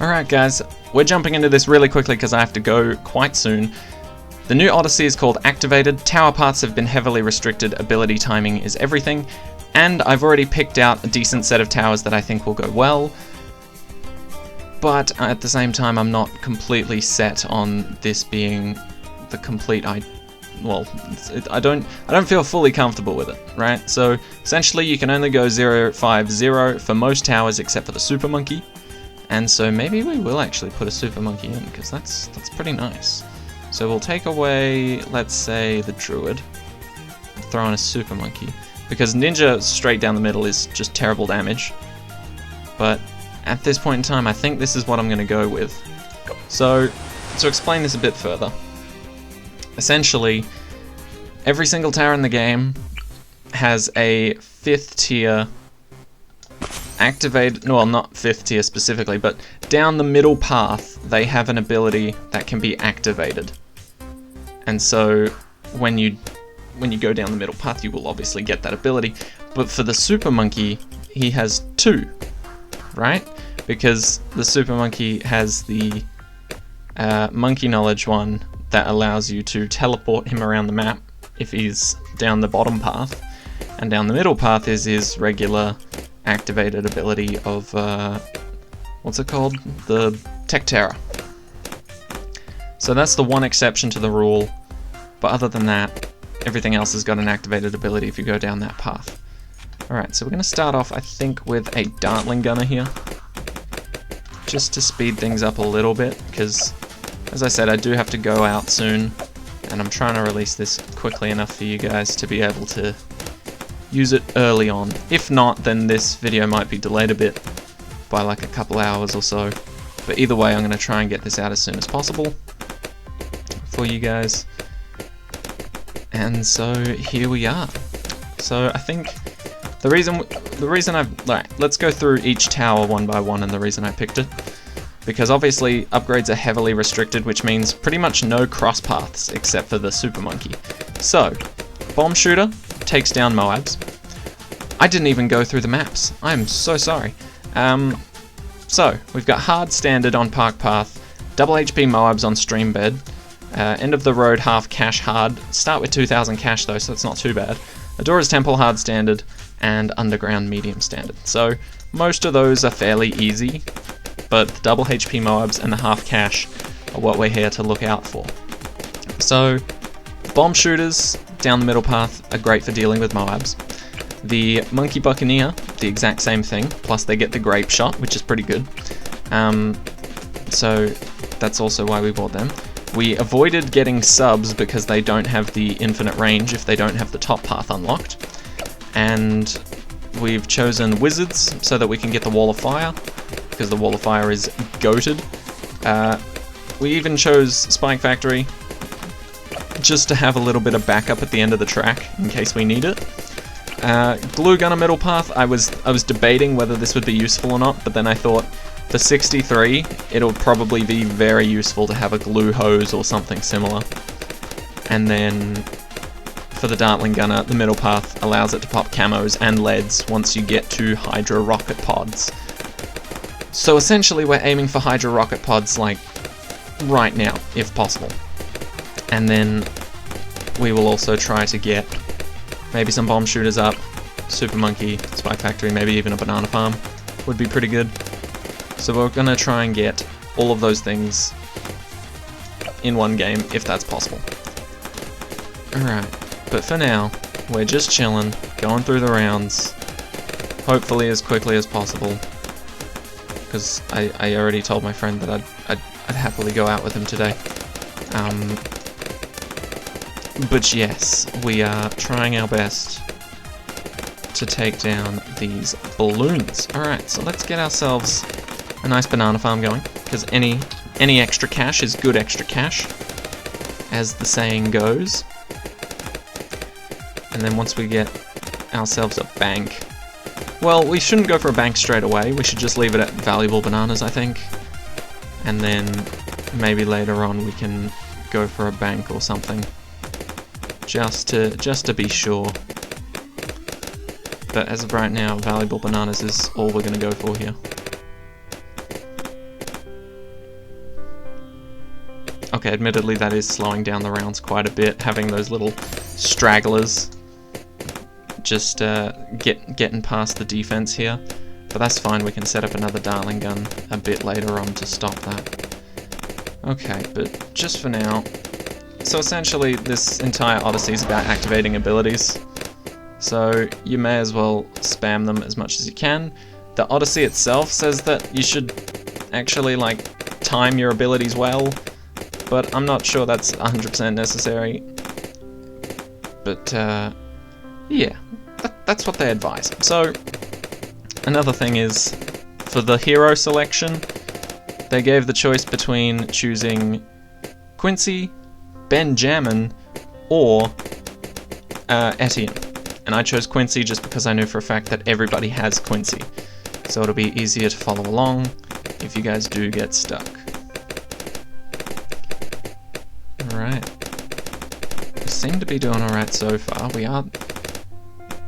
Alright guys, we're jumping into this really quickly because I have to go quite soon. The new Odyssey is called Activated, tower paths have been heavily restricted, ability timing is everything, and I've already picked out a decent set of towers that I think will go well. But at the same time, I'm not completely set on this being the complete I don't feel fully comfortable with it, right? So essentially you can only go 0-5-0 for most towers except for the Super Monkey. And so maybe we will actually put a Super Monkey in, because that's pretty nice. So we'll take away, let's say, the Druid, throw in a Super Monkey, because Ninja straight down the middle is just terrible damage. But at this point in time, I think this is what I'm going to go with. So, to explain this a bit further, essentially, every single tower in the game has a 5th tier activated, well, not 5th tier specifically, but down the middle path, they have an ability that can be activated. And so, when you go down the middle path, you will obviously get that ability. But for the Super Monkey, he has 2, right? Because the Super Monkey has the Monkey Knowledge one that allows you to teleport him around the map if he's down the bottom path. And down the middle path is his regular activated ability of, what's it called? The Tech Terror. So that's the one exception to the rule, but other than that, everything else has got an activated ability if you go down that path. Alright, so we're going to start off, I think, with a Dartling Gunner here, just to speed things up a little bit, because, as I said, I do have to go out soon, and I'm trying to release this quickly enough for you guys to be able to use it early on. If not, then this video might be delayed a bit by like a couple hours or so. But either way, I'm going to try and get this out as soon as possible for you guys. And so here we are. So I think the reason I've, right, let's go through each tower one by one and the reason I picked it. Because obviously upgrades are heavily restricted, which means pretty much no cross paths except for the Super Monkey. So, Bomb Shooter takes down Moabs. I didn't even go through the maps. I'm so sorry. So, we've got Hard Standard on Park Path, double HP Moabs on Stream Bed, End of the Road Half Cash Hard, start with 2000 cash though, so that's not too bad. Adora's Temple Hard Standard, and Underground Medium Standard. So, most of those are fairly easy, but the double HP Moabs and the half cash are what we're here to look out for. So, Bomb Shooters down the middle path are great for dealing with Moabs. The Monkey Buccaneer, the exact same thing, plus they get the Grape Shot, which is pretty good. So that's also why we bought them. We avoided getting subs because they don't have the infinite range if they don't have the top path unlocked. And we've chosen Wizards so that we can get the Wall of Fire, because the Wall of Fire is goated. We even chose Spike Factory just to have a little bit of backup at the end of the track in case we need it. Glue Gunner middle path, I was debating whether this would be useful or not, but then I thought for 63 it'll probably be very useful to have a glue hose or something similar. And then for the Dartling Gunner, the middle path allows it to pop camos and leads once you get to Hydra Rocket Pods. So essentially we're aiming for Hydra Rocket Pods like right now, if possible. And then we will also try to get maybe some Bomb Shooters up, Super Monkey, Spike Factory, maybe even a Banana Farm would be pretty good. So we're going to try and get all of those things in one game, if that's possible. Alright, but for now, we're just chilling, going through the rounds, hopefully as quickly as possible. Because I already told my friend that I'd happily go out with him today. But yes, we are trying our best to take down these balloons. Alright, so let's get ourselves a nice banana farm going, because any extra cash is good extra cash, as the saying goes. And then once we get ourselves a bank, well, we shouldn't go for a bank straight away, we should just leave it at valuable bananas, I think. And then maybe later on we can go for a bank or something. Just to be sure. But as of right now, valuable bananas is all we're going to go for here. Okay, admittedly that is slowing down the rounds quite a bit, having those little stragglers just getting past the defense here. But that's fine, we can set up another Darling gun a bit later on to stop that. Okay, but just for now... So essentially, this entire Odyssey is about activating abilities. So you may as well spam them as much as you can. The Odyssey itself says that you should actually, like, time your abilities well, but I'm not sure that's 100% necessary. But, yeah, that's what they advise. So, another thing is, for the hero selection, they gave the choice between choosing Quincy, Benjamin, or Etienne. And I chose Quincy just because I knew for a fact that everybody has Quincy. So it'll be easier to follow along if you guys do get stuck. Alright. We seem to be doing alright so far.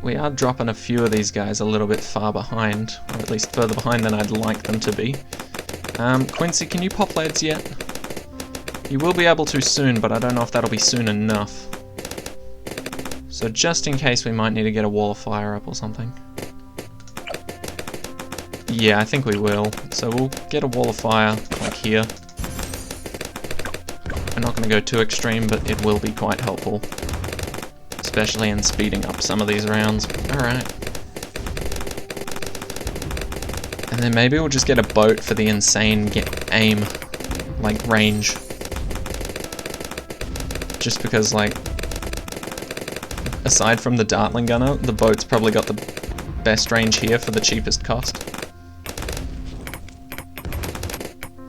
We are dropping a few of these guys a little bit far behind, or at least further behind than I'd like them to be. Quincy, can you pop leads yet? You will be able to soon, but I don't know if that'll be soon enough. So just in case, we might need to get a wall of fire up or something. Yeah, I think we will. So we'll get a wall of fire, like here. We're not going to go too extreme, but it will be quite helpful. Especially in speeding up some of these rounds. Alright. And then maybe we'll just get a boat for the insane aim, like, range. Just because, like, aside from the Dartling gunner, the boat's probably got the best range here for the cheapest cost.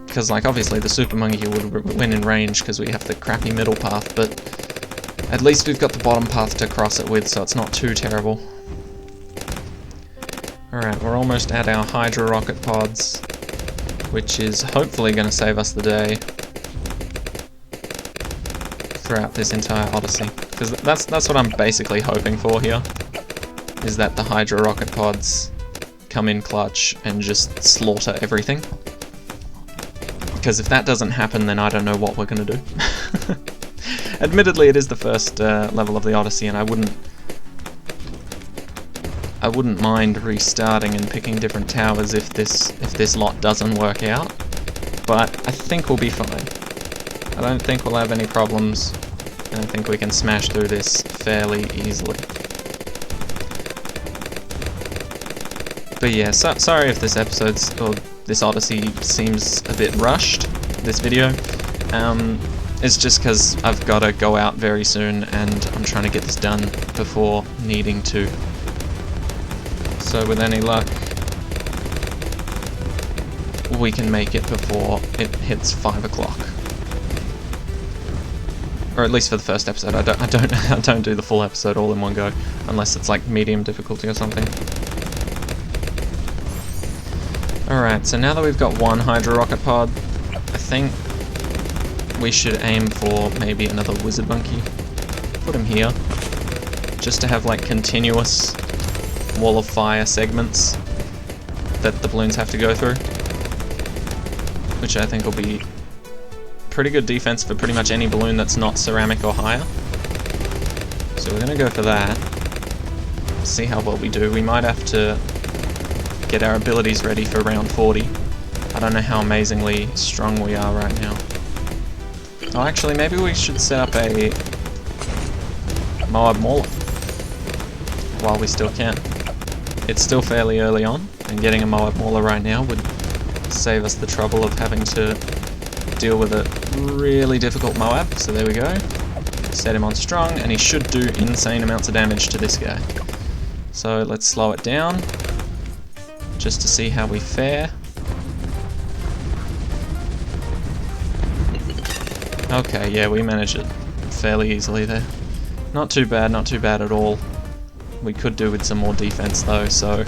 Because, like, obviously the Super Monkey would win in range because we have the crappy middle path, but at least we've got the bottom path to cross it with, so it's not too terrible. Alright, we're almost at our Hydra rocket pods, which is hopefully going to save us the day throughout this entire Odyssey. Because that's what I'm basically hoping for here, is that the Hydra rocket pods come in clutch and just slaughter everything. Because if that doesn't happen, then I don't know what we're going to do. Admittedly, it is the first level of the Odyssey, and I wouldn't mind restarting and picking different towers if this lot doesn't work out. But I think we'll be fine. I don't think we'll have any problems, and I think we can smash through this fairly easily. But yeah, sorry if this episode's, or this Odyssey seems a bit rushed, this video. It's just because I've got to go out very soon, and I'm trying to get this done before needing to. So with any luck, we can make it before it hits 5 o'clock. Or at least for the first episode. I don't do the full episode all in one go, unless it's like medium difficulty or something. Alright, so now that we've got one Hydra rocket pod, I think we should aim for maybe another Wizard Monkey. Put him here, just to have like continuous wall of fire segments that the balloons have to go through, which I think will be pretty good defense for pretty much any balloon that's not ceramic or higher. So we're gonna go for that. See how well we do. We might have to get our abilities ready for round 40. I don't know how amazingly strong we are right now. Oh, actually, maybe we should set up a Moab Mauler while we still can. It's still fairly early on, and getting a Moab Mauler right now would save us the trouble of having to deal with a really difficult Moab. So there we go. Set him on strong, and he should do insane amounts of damage to this guy. So let's slow it down, just to see how we fare. Okay, yeah, we managed it fairly easily there. Not too bad at all. We could do with some more defense though, so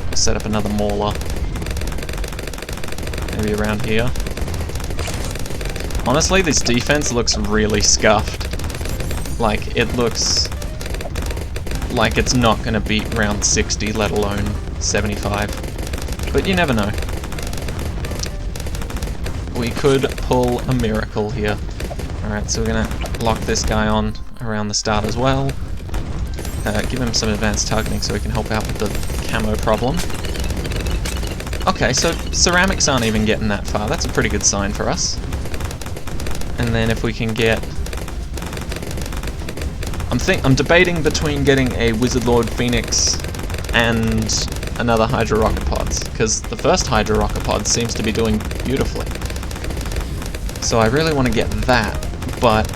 I'll set up another Mauler. Maybe around here. Honestly, this defense looks really scuffed. Like, it looks like it's not gonna beat round 60, let alone 75. But you never know. we could pull a miracle here. Alright, so we're gonna lock this guy on around the start as well. Give him some advanced targeting so we can help out with the camo problem. Okay, so ceramics aren't even getting that far. That's a pretty good sign for us. And then if we can get... I'm debating between getting a Wizard Lord Phoenix and another Hydra Rocket Pods, because the first Hydra Rocket Pod seems to be doing beautifully. So I really want to get that, but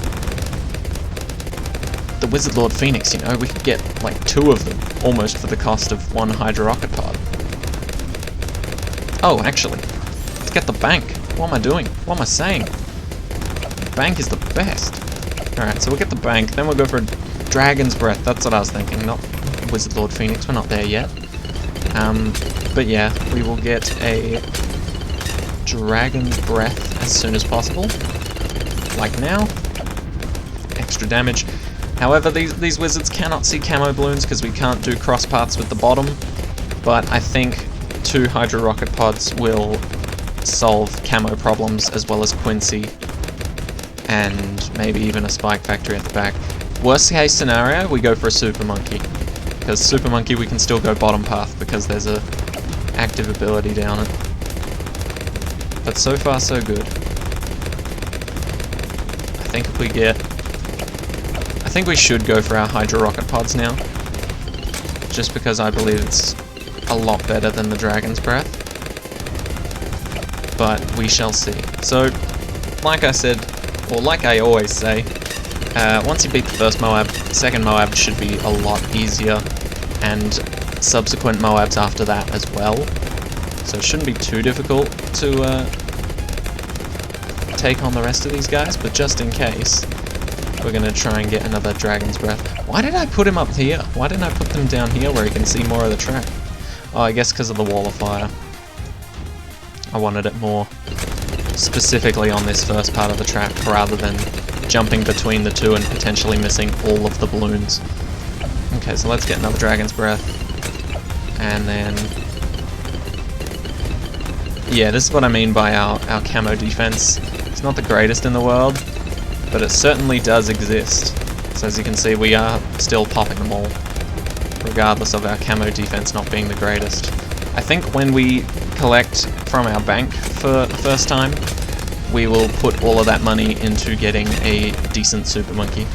the Wizard Lord Phoenix, you know, we could get like 2 of them, almost for the cost of 1 Hydra Rocket Pod. Oh, actually, let's get the bank. What am I doing? What am I saying? The bank is the best. Alright, so we'll get the bank, then we'll go for a Dragon's Breath. That's what I was thinking, not Wizard Lord Phoenix. We're not there yet. But yeah, we will get a Dragon's Breath as soon as possible. Like now. Extra damage. However, these wizards cannot see camo balloons because we can't do cross paths with the bottom. But I think 2 Hydra Rocket Pods will solve camo problems as well as Quincy. And maybe even a Spike Factory at the back. Worst case scenario, we go for a Super Monkey. Because Super Monkey we can still go bottom path because there's a active ability down it. But so far so good. I think we should go for our Hydra Rocket Pods now. Just because I believe it's a lot better than the Dragon's Breath. But we shall see. So, like I said, or like I always say, once you beat the first Moab, the second Moab should be a lot easier, and subsequent Moabs after that as well. So it shouldn't be too difficult to take on the rest of these guys, but just in case, we're going to try and get another Dragon's Breath. Why did I put him up here? Why didn't I put them down here where you can see more of the track? Oh, I guess because of the Wall of Fire. I wanted it more specifically on this first part of the track rather than jumping between the 2 and potentially missing all of the balloons. Okay, so let's get another Dragon's Breath. And then... yeah, this is what I mean by our camo defense. It's not the greatest in the world, but it certainly does exist. So as you can see, we are still popping them all, regardless of our camo defense not being the greatest. I think when we collect from our bank for the first time, we will put all of that money into getting a decent Super Monkey.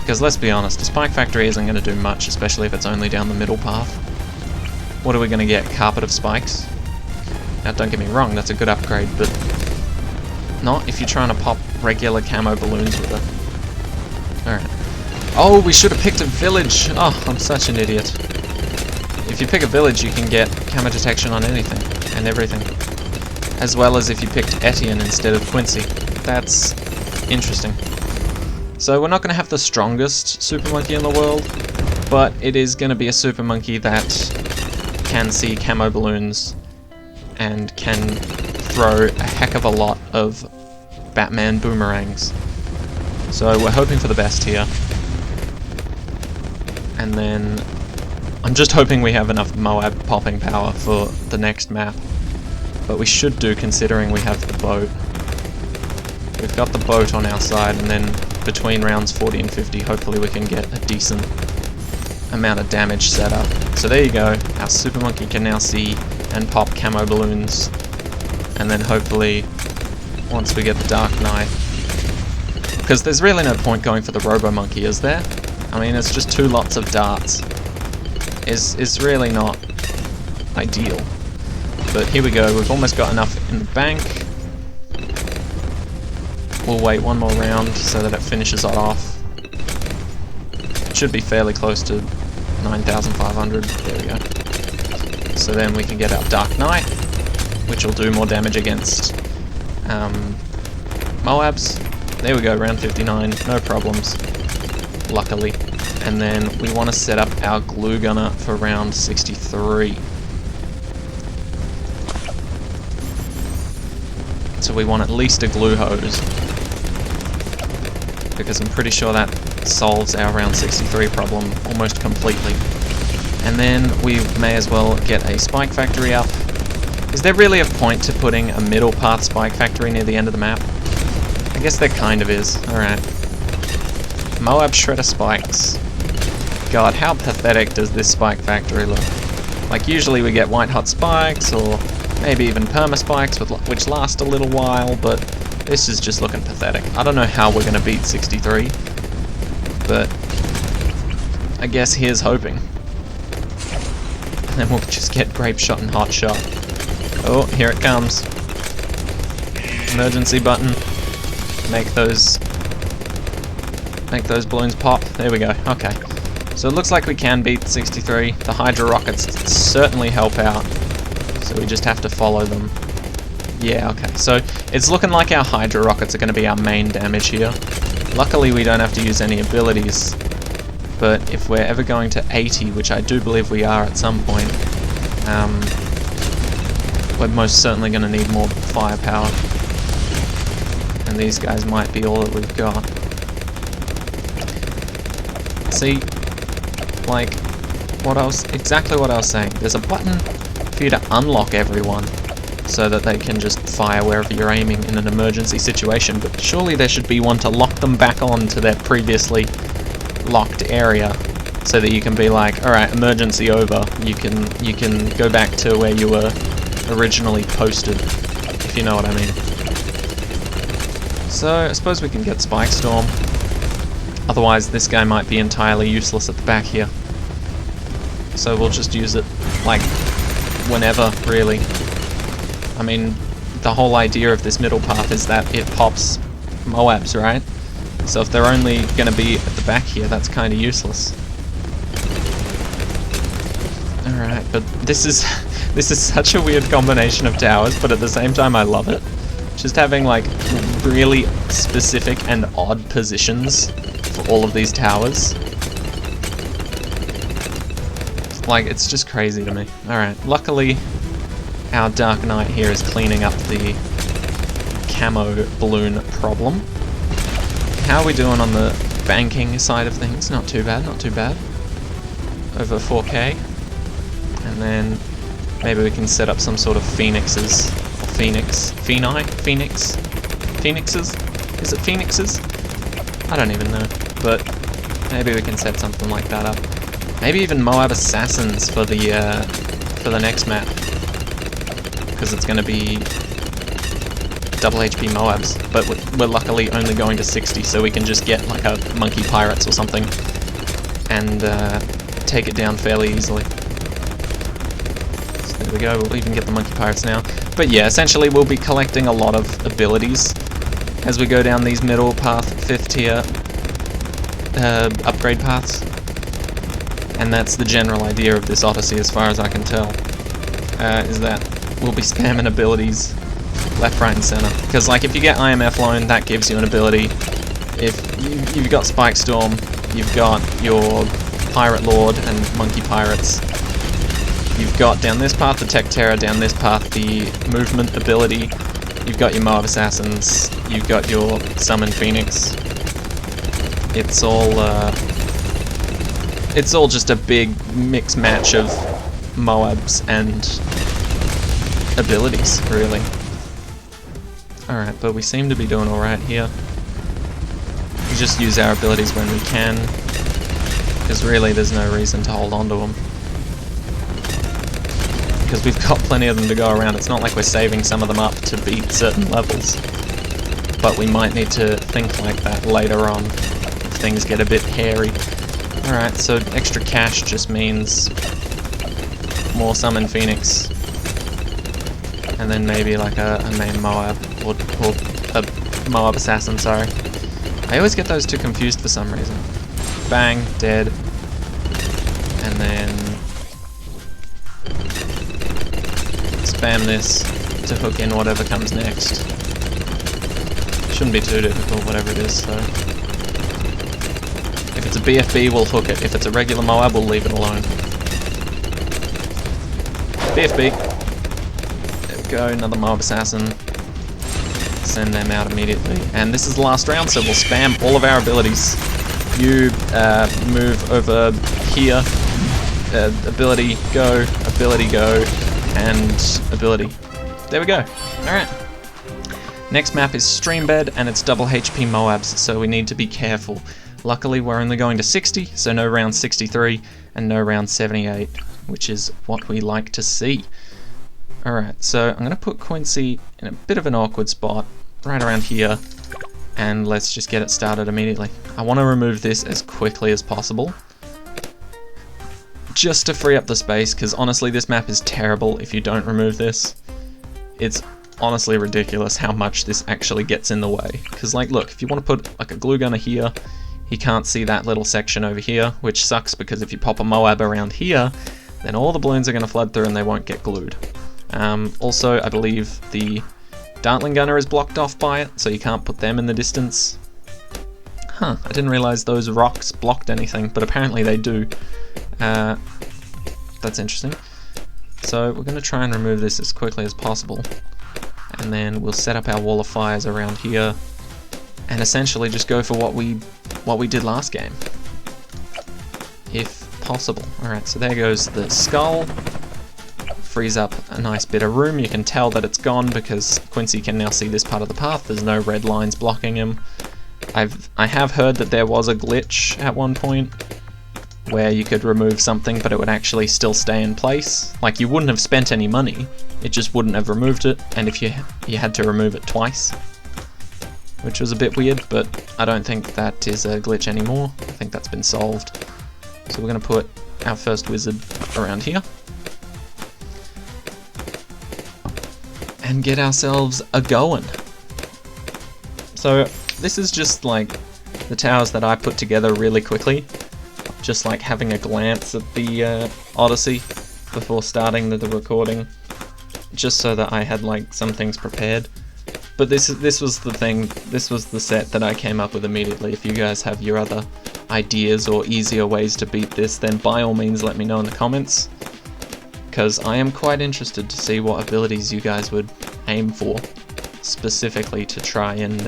Because let's be honest, a Spike Factory isn't going to do much, especially if it's only down the middle path. What are we going to get? Carpet of Spikes? Now don't get me wrong, that's a good upgrade, but not if you're trying to pop regular camo balloons with it. Alright. Oh, we should have picked a village! Oh, I'm such an idiot. If you pick a village, you can get camo detection on anything and everything. As well as if you picked Etienne instead of Quincy. That's interesting. So we're not going to have the strongest Super Monkey in the world, but it is going to be a Super Monkey that can see camo balloons and can throw a heck of a lot of Batman boomerangs. So we're hoping for the best here. And then I'm just hoping we have enough Moab popping power for the next map. But we should do, considering we have the boat. We've got the boat on our side, and then between rounds 40 and 50, hopefully we can get a decent amount of damage set up. So there you go, our Super Monkey can now see and pop camo balloons. And then hopefully, once we get the Dark Knight... because there's really no point going for the Robo Monkey, is there? I mean, it's just 2 lots of darts. Is really not ideal. But here we go, we've almost got enough in the bank. We'll wait one more round so that it finishes it off. It should be fairly close to 9,500. There we go. So then we can get our Dark Knight, which will do more damage against Moabs. There we go, round 59, no problems, luckily. And then we want to set up our Glue Gunner for round 63. So we want at least a glue hose, because I'm pretty sure that solves our round 63 problem almost completely. And then we may as well get a Spike Factory up, Is there really a point to putting a middle path spike factory near the end of the map? I guess there kind of is. Alright. Moab Shredder spikes. God, how pathetic does this spike factory look? Like, usually we get white hot spikes, or maybe even perma spikes, which last a little while, but this is just looking pathetic. I don't know how we're going to beat 63, but I guess here's hoping. And then we'll just get grape shot and hot shot. Oh, here it comes. Emergency button. Make those balloons pop. There we go. Okay. So it looks like we can beat 63. The Hydra rockets certainly help out. So we just have to follow them. Yeah, okay. So it's looking like our Hydra rockets are going to be our main damage here. Luckily we don't have to use any abilities. But if we're ever going to 80, which I do believe we are at some point, we're most certainly going to need more firepower. And these guys might be all that we've got. See, like, exactly what I was saying. There's a button for you to unlock everyone, so that they can just fire wherever you're aiming in an emergency situation, but surely there should be one to lock them back on to their previously locked area, so that you can be like, alright, emergency over, you can go back to where you were originally posted, if you know what I mean. So, I suppose we can get Spike Storm. Otherwise, this guy might be entirely useless at the back here. So we'll just use it, like, whenever, really. I mean, the whole idea of this middle path is that it pops Moabs, right? So if they're only going to be at the back here, that's kind of useless. Alright, but this is such a weird combination of towers, but at the same time I love it. Just having, like, really specific and odd positions for all of these towers. Like, it's just crazy to me. Alright, luckily our Dark Knight here is cleaning up the camo balloon problem. How are we doing on the banking side of things? Not too bad, not too bad. Over 4K. And then maybe we can set up some sort of phoenixes. Or phoenixes? Phoenixes? Is it phoenixes? I don't even know. But maybe we can set something like that up. Maybe even Moab Assassins for the next map. Because it's going to be double HP Moabs, but we're luckily only going to 60, so we can just get like a Monkey Pirates or something and take it down fairly easily. So there we go, we'll even get the Monkey Pirates now. But yeah, essentially we'll be collecting a lot of abilities as we go down these middle path, 5th tier upgrade paths. And that's the general idea of this Odyssey as far as I can tell, is that we'll be spamming abilities left, right, and center. Because, like, if you get IMF Loan, that gives you an ability. If you've got Spike Storm, you've got your Pirate Lord and Monkey Pirates. You've got down this path the Tech Terror, down this path the movement ability. You've got your Moab Assassins. You've got your Summon Phoenix. It's all just a big mix match of Moabs and abilities, really. Alright, but we seem to be doing alright here. We just use our abilities when we can, because really there's no reason to hold on to them. Because we've got plenty of them to go around. It's not like we're saving some of them up to beat certain levels. But we might need to think like that later on, if things get a bit hairy. Alright, so extra cash just means more Summon Phoenix. And then maybe like a main Moab, or a Moab Assassin, sorry. I always get those two confused for some reason. Bang, dead. And then spam this to hook in whatever comes next. Shouldn't be too difficult, whatever it is, so. If it's a BFB, we'll hook it. If it's a regular Moab, we'll leave it alone. BFB. Go, another Moab Assassin. Send them out immediately. And this is the last round, so we'll spam all of our abilities. You move over here. Ability go, and ability. There we go. Alright. Next map is Streambed, and it's double HP Moabs, so we need to be careful. Luckily we're only going to 60, so no round 63 and no round 78, which is what we like to see. Alright, so I'm going to put Quincy in a bit of an awkward spot, right around here, and let's just get it started immediately. I want to remove this as quickly as possible, just to free up the space, because honestly this map is terrible if you don't remove this. It's honestly ridiculous how much this actually gets in the way. Because like, look, if you want to put like a glue gunner here, he can't see that little section over here, which sucks because if you pop a Moab around here, then all the balloons are going to flood through and they won't get glued. Also, I believe the Dartling gunner is blocked off by it, so you can't put them in the distance. Huh, I didn't realize those rocks blocked anything, but apparently they do. That's interesting. So we're going to try and remove this as quickly as possible, and then we'll set up our wall of fires around here, and essentially just go for what we did last game, if possible. Alright, so there goes the skull. Frees up a nice bit of room. You can tell that it's gone because Quincy can now see this part of the path. There's no red lines blocking him. I have heard that there was a glitch at one point where you could remove something but it would actually still stay in place. Like, you wouldn't have spent any money, it just wouldn't have removed it, and if you had to remove it twice, which was a bit weird, but I don't think that is a glitch anymore. I think that's been solved. So we're going to put our first wizard around here and get ourselves a going. So this is just like the towers that I put together really quickly, just like having a glance at the Odyssey before starting the recording, just so that I had like some things prepared. But this was the thing, this was the set that I came up with immediately. If you guys have your other ideas or easier ways to beat this, then by all means let me know in the comments, because I am quite interested to see what abilities you guys would aim for specifically to try and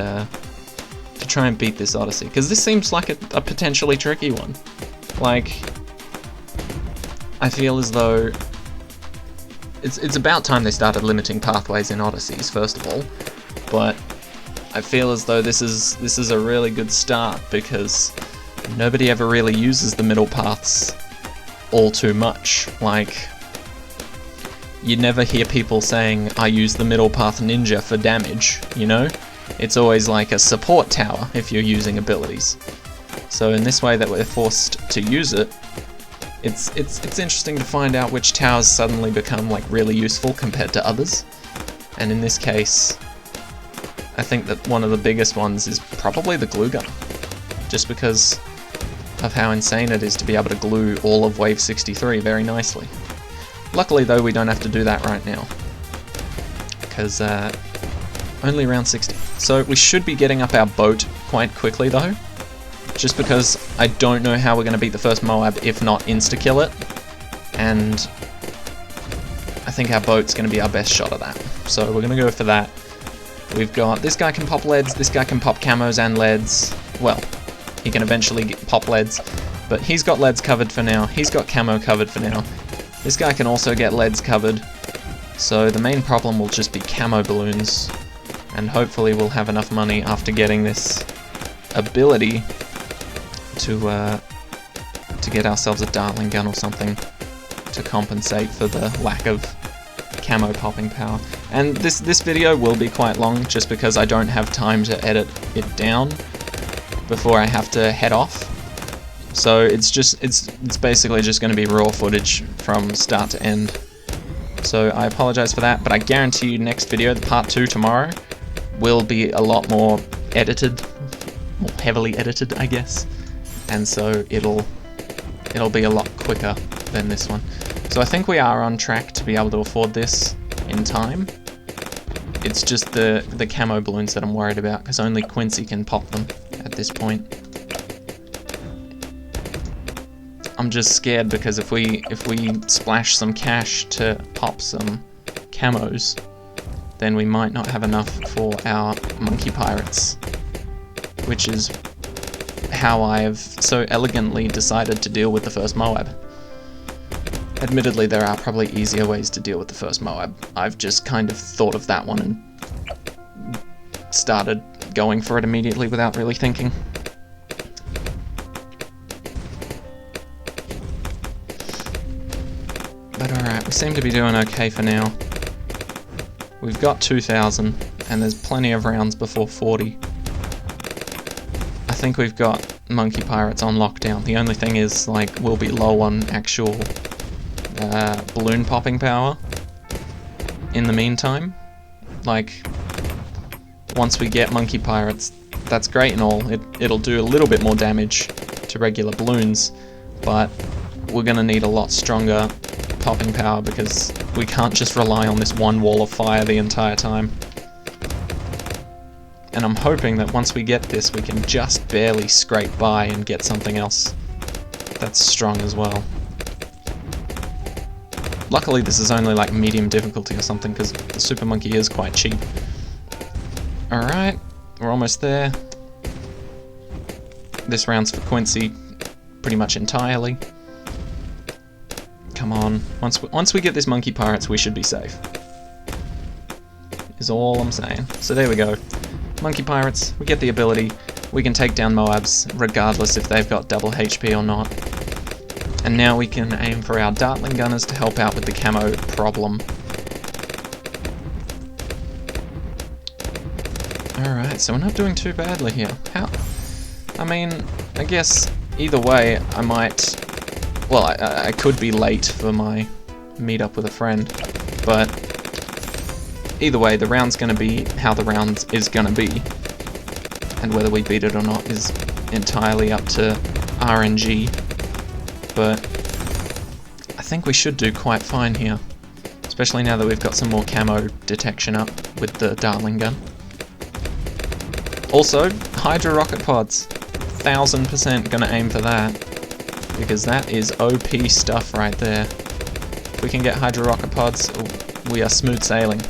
beat this Odyssey, because this seems like a potentially tricky one. Like, I feel as though it's about time they started limiting pathways in Odysseys, first of all, but I feel as though this is a really good start, because nobody ever really uses the middle paths all too much. Like, you never hear people saying, I use the middle path ninja for damage, you know? It's always like a support tower if you're using abilities. So in this way that we're forced to use it, it's interesting to find out which towers suddenly become like really useful compared to others. And in this case, I think that one of the biggest ones is probably the glue gun, just because of how insane it is to be able to glue all of wave 63 very nicely. Luckily though, we don't have to do that right now, because only round 60. So we should be getting up our boat quite quickly though, just because I don't know how we're going to beat the first Moab if not insta-kill it, and I think our boat's going to be our best shot at that. So we're going to go for that. We've got, this guy can pop leads, this guy can pop camos and leads. Well, he can eventually pop leads, but he's got leads covered for now, he's got camo covered for now. This guy can also get leads covered, so the main problem will just be camo balloons, and hopefully we'll have enough money after getting this ability to get ourselves a Dartling gun or something to compensate for the lack of camo popping power. And this video will be quite long just because I don't have time to edit it down before I have to head off. So it's basically just going to be raw footage from start to end. So I apologize for that, but I guarantee you next video, the part 2 tomorrow, will be a lot more edited, more heavily edited, I guess. And so it'll be a lot quicker than this one. So I think we are on track to be able to afford this in time. It's just the camo balloons that I'm worried about, because only Quincy can pop them at this point. I'm just scared because if we splash some cash to pop some camos, then we might not have enough for our monkey pirates, which is how I have so elegantly decided to deal with the first Moab. Admittedly, there are probably easier ways to deal with the first Moab. I've just kind of thought of that one and started going for it immediately without really thinking. But alright, we seem to be doing okay for now. We've got 2,000, and there's plenty of rounds before 40. I think we've got Monkey Pirates on lockdown. The only thing is, like, we'll be low on actual balloon popping power in the meantime. Like, once we get Monkey Pirates, that's great and all. It'll do a little bit more damage to regular balloons, but we're gonna need a lot stronger popping power because we can't just rely on this one wall of fire the entire time. And I'm hoping that once we get this, we can just barely scrape by and get something else that's strong as well. Luckily this is only like medium difficulty or something because the Super Monkey is quite cheap. Alright, we're almost there. This round's for Quincy pretty much entirely. Come on, once we get this Monkey Pirates, we should be safe. Is all I'm saying. So there we go. Monkey Pirates, we get the ability, we can take down Moabs, regardless if they've got double HP or not. And now we can aim for our Dartling Gunners to help out with the camo problem. Alright, so we're not doing too badly here. How? I mean, I guess either way I might... Well, I could be late for my meet-up with a friend, but either way, the round's going to be how the round is going to be, and whether we beat it or not is entirely up to RNG, but I think we should do quite fine here, especially now that we've got some more camo detection up with the Dartling gun. Also, Hydra rocket pods, 1000% going to aim for that. Because that is OP stuff right there. If we can get Hydra rocket pods, we are smooth sailing.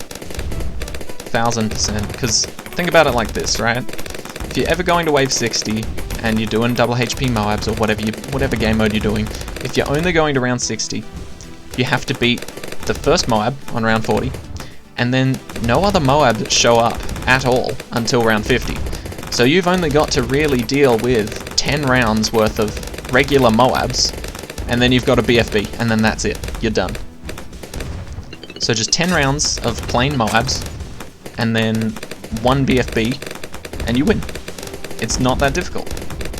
1000%. Because think about it like this, right? If you're ever going to wave 60 and you're doing double HP Moabs or whatever game mode you're doing, if you're only going to round 60, you have to beat the first Moab on round 40, and then no other Moabs show up at all until round 50. So you've only got to really deal with 10 rounds worth of regular Moabs, and then you've got a BFB, and then that's it. You're done. So just 10 rounds of plain Moabs, and then one BFB, and you win. It's not that difficult,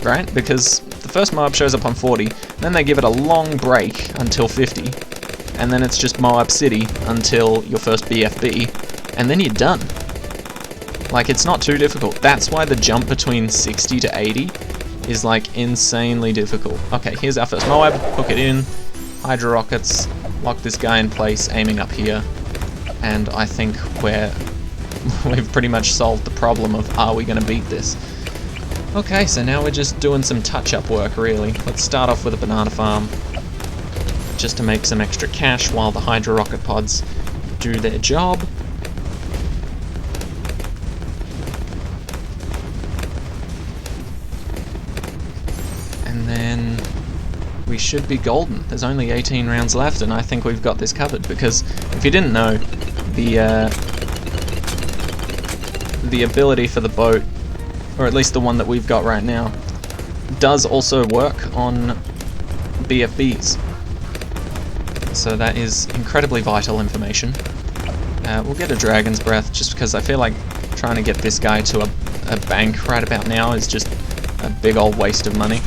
right? Because the first Moab shows up on 40, then they give it a long break until 50, and then it's just Moab City until your first BFB, and then you're done. Like, it's not too difficult. That's why the jump between 60 to 80 is like insanely difficult. Okay, here's our first Moab, hook it in, Hydra rockets, lock this guy in place, aiming up here, and I think we've pretty much solved the problem of are we going to beat this. Okay, so now we're just doing some touch-up work really. Let's start off with a banana farm, just to make some extra cash while the Hydra rocket pods do their job. And then we should be golden. There's only 18 rounds left, and I think we've got this covered, because if you didn't know, the ability for the boat, or at least the one that we've got right now, does also work on BFBs. So that is incredibly vital information. We'll get a Dragon's Breath, just because I feel like trying to get this guy to a bank right about now is just a big old waste of money.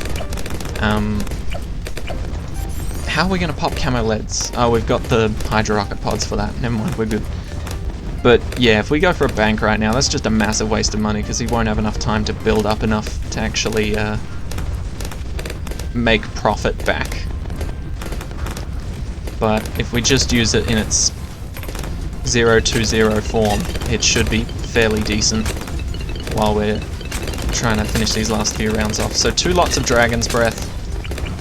How are we going to pop camo leads? Oh, we've got the Hydra rocket pods for that. Never mind, we're good. But yeah, if we go for a bank right now, that's just a massive waste of money, because he won't have enough time to build up enough to actually make profit back. But if we just use it in its 0-2-0 form, it should be fairly decent while we're trying to finish these last few rounds off. So 2 lots of Dragon's Breath,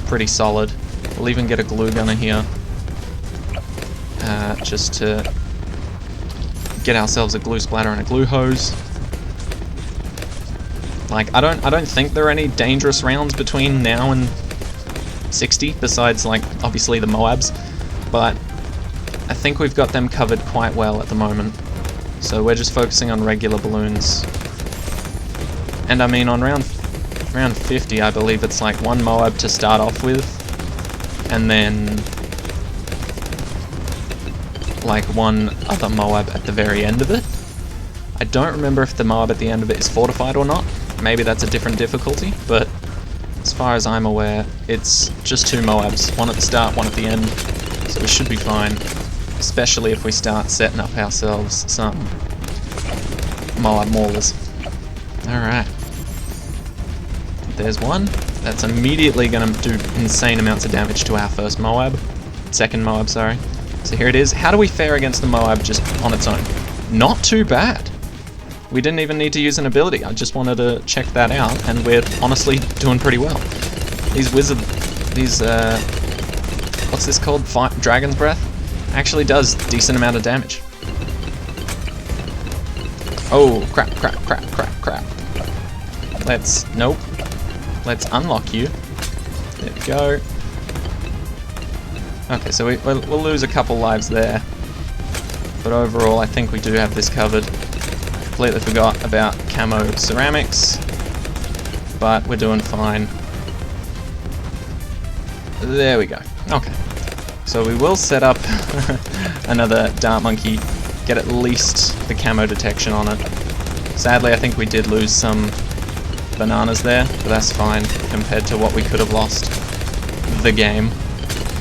pretty solid. We'll even get a glue gunner here, just to get ourselves a glue splatter and a glue hose. Like, I don't think there are any dangerous rounds between now and 60, besides, like, obviously the Moabs. but I think we've got them covered quite well at the moment. So we're just focusing on regular balloons. And I mean, on round 50, I believe it's like one Moab to start off with, and then like one other Moab at the very end of it. I don't remember if the Moab at the end of it is fortified or not. Maybe that's a different difficulty, but as far as I'm aware, it's just 2 Moabs, one at the start, one at the end, so we should be fine, especially if we start setting up ourselves some Moab maulers. Alright. There's one. That's immediately going to do insane amounts of damage to our first Moab. Second Moab, sorry. So here it is. How do we fare against the Moab just on its own? Not too bad. We didn't even need to use an ability. I just wanted to check that out, and we're honestly doing pretty well. These what's this called? Dragon's Breath? Actually does decent amount of damage. Oh, crap. Nope. Let's unlock you. There we go. Okay, so we'll lose a couple lives there. But overall, I think we do have this covered. Completely forgot about camo ceramics, but we're doing fine. There we go. Okay. So we will set up another Dart Monkey, get at least the camo detection on it. Sadly, I think we did lose some bananas there, but that's fine compared to what we could have lost the game.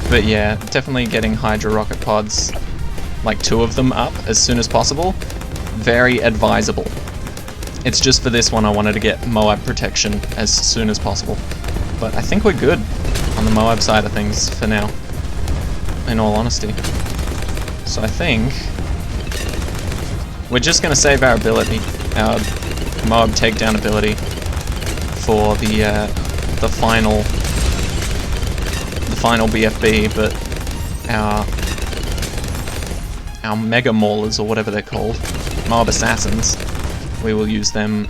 But yeah, definitely getting Hydra rocket pods, like 2 of them up as soon as possible, very advisable. It's just for this one I wanted to get Moab protection as soon as possible. But I think we're good on the Moab side of things for now, in all honesty. So I think we're just going to save our ability, our Moab takedown ability, for the final BFB, but our Mega Maulers, or whatever they're called, Moab Assassins, we will use them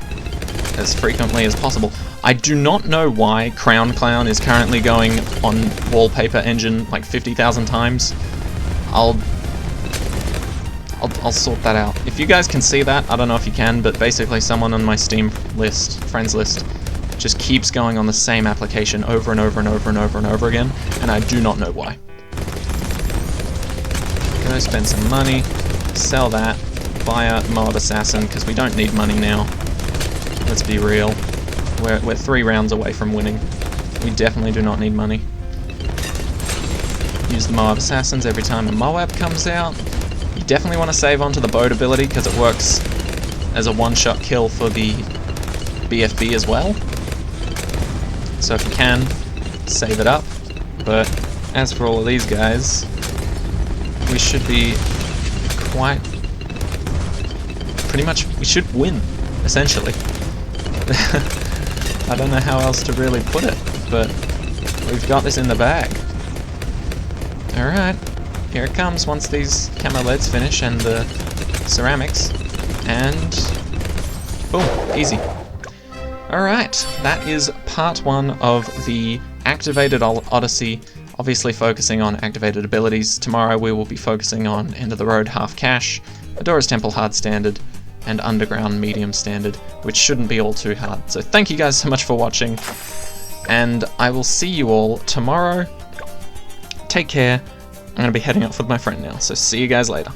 as frequently as possible. I do not know why Crown Clown is currently going on Wallpaper Engine like 50,000 times. I'll sort that out. If you guys can see that, I don't know if you can, but basically someone on my Steam list, friends list, just keeps going on the same application over and over and over and over and over again, and I do not know why. Go spend some money, sell that, buy a Moab Assassin, because we don't need money now. Let's be real. We're 3 rounds away from winning. We definitely do not need money. Use the Moab Assassins every time a Moab comes out. You definitely want to save onto the boat ability, because it works as a one-shot kill for the BFB as well. So if you can, save it up. But as for all of these guys, we should be pretty much, we should win, essentially. I don't know how else to really put it, but we've got this in the bag. Alright, here it comes once these camo leads finish and the ceramics, and boom, easy. Alright, that is part 1 of the activated Odyssey, obviously focusing on activated abilities. Tomorrow we will be focusing on End of the Road Half Cash, Adora's Temple Hard Standard, and Underground Medium Standard, which shouldn't be all too hard. So thank you guys so much for watching, and I will see you all tomorrow. Take care. I'm going to be heading off with my friend now, so see you guys later.